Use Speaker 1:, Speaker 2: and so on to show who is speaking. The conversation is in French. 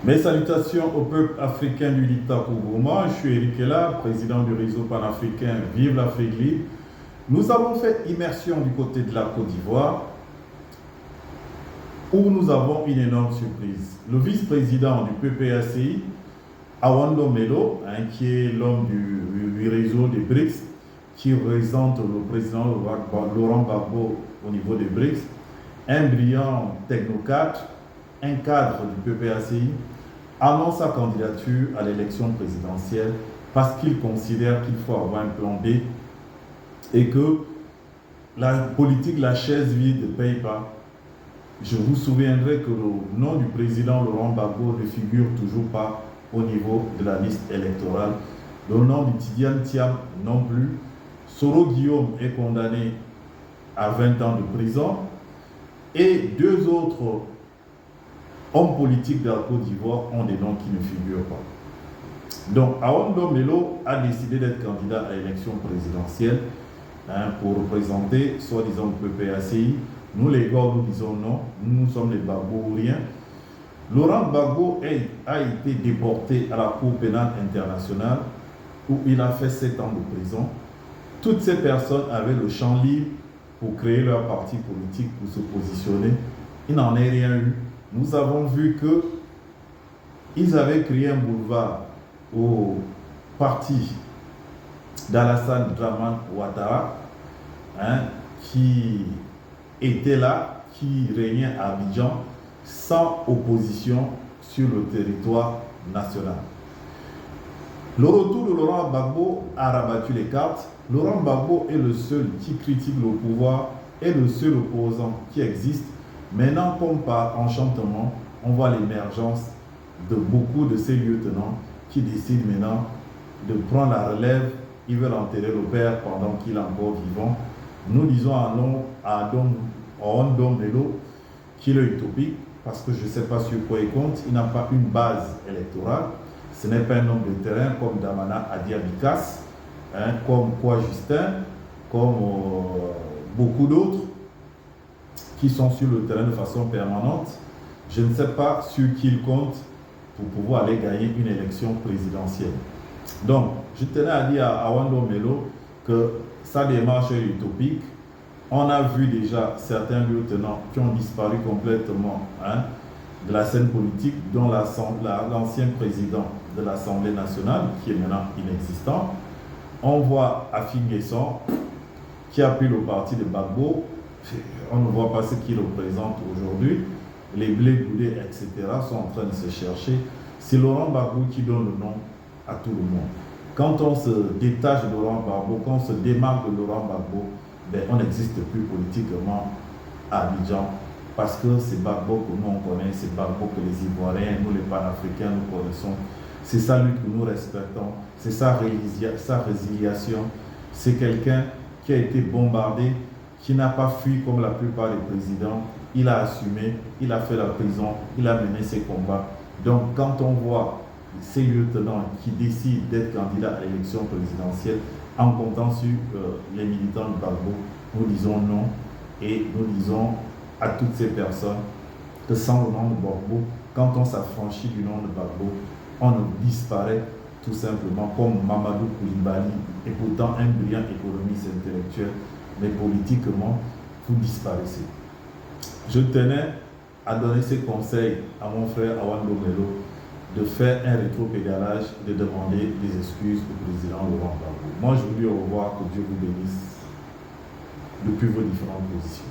Speaker 1: Mes salutations au peuple africain du dictat Kougouma. Je suis Eric Ella, président du réseau panafricain Vive l'Afrique libre. Nous avons fait immersion du côté de la Côte d'Ivoire où nous avons une énorme surprise. Le vice-président du PPACI, Awando Melo, qui est l'homme du réseau des BRICS, qui représente le président Laurent Gbagbo au niveau des BRICS, un brillant technocrate, un cadre du PPACI, annonce sa candidature à l'élection présidentielle parce qu'il considère qu'il faut avoir un plan B et que la politique, la chaise vide ne paye pas. Je vous souviendrai que le nom du président Laurent Gbagbo ne figure toujours pas au niveau de la liste électorale. Le nom du Tidiane Thiam non plus. Soro Guillaume est condamné à 20 ans de prison et deux autres hommes politiques de la Côte d'Ivoire ont des noms qui ne figurent pas. Donc, Awando Melo a décidé d'être candidat à l'élection présidentielle pour représenter, soi-disant, le PPACI. Nous, les gars, nous disons non. Nous sommes les Gbagbouriens. Laurent Gbagbo a été déporté à la Cour pénale internationale où il a fait 7 ans de prison. Toutes ces personnes avaient le champ libre pour créer leur parti politique, pour se positionner. Il n'en est rien eu. Nous avons vu qu'ils avaient créé un boulevard au parti d'Alassane Dramane Ouattara, qui était là, qui régnait à Abidjan, sans opposition sur le territoire national. Le retour de Laurent Gbagbo a rabattu les cartes. Laurent Gbagbo est le seul qui critique le pouvoir et le seul opposant qui existe. Maintenant, comme par enchantement, on voit l'émergence de beaucoup de ces lieutenants qui décident maintenant de prendre la relève. Ils veulent enterrer le père pendant qu'il est encore vivant. Nous disons à Awando Melo qu'il est utopique parce que je ne sais pas sur quoi il compte. Il n'a pas une base électorale. Ce n'est pas un homme de terrain comme Damana Adiabikas, comme Kwa Justin, comme beaucoup d'autres qui sont sur le terrain de façon permanente. Je ne sais pas sur qui il compte pour pouvoir aller gagner une élection présidentielle. Donc, je tenais à dire à Awando Melo que sa démarche est utopique. On a vu déjà certains lieutenants qui ont disparu complètement de la scène politique, dont l'ancien président de l'Assemblée nationale, qui est maintenant inexistant. On voit Afin Guesson, qui a pris le parti de Gbagbo. On ne voit pas ce qu'il représente aujourd'hui. Les Blé Goudé, etc. sont en train de se chercher. C'est Laurent Gbagbo qui donne le nom à tout le monde. Quand on se détache de Laurent Gbagbo, quand on se démarque de Laurent Gbagbo, on n'existe plus politiquement à Abidjan parce que c'est Gbagbo que nous on connaît, c'est Gbagbo que les Ivoiriens, nous les panafricains, nous connaissons. C'est sa lutte que nous respectons, c'est sa résiliation. C'est quelqu'un qui a été bombardé, qui n'a pas fui comme la plupart des présidents. Il a assumé, il a fait la prison, il a mené ses combats. Donc quand on voit ces lieutenants qui décident d'être candidats à l'élection présidentielle en comptant sur les militants de Gbagbo, nous disons non et nous disons à toutes ces personnes que sans le nom de Gbagbo, quand on s'affranchit du nom de Gbagbo, on disparaît tout simplement comme Mamadou Koulibaly et pourtant un brillant économiste intellectuel, mais politiquement, vous disparaissez. Je tenais à donner ces conseils à mon frère Awando Melo de faire un rétropédalage, de demander des excuses au président Laurent Gbagbo. Moi, je vous dis au revoir, que Dieu vous bénisse depuis vos différentes positions.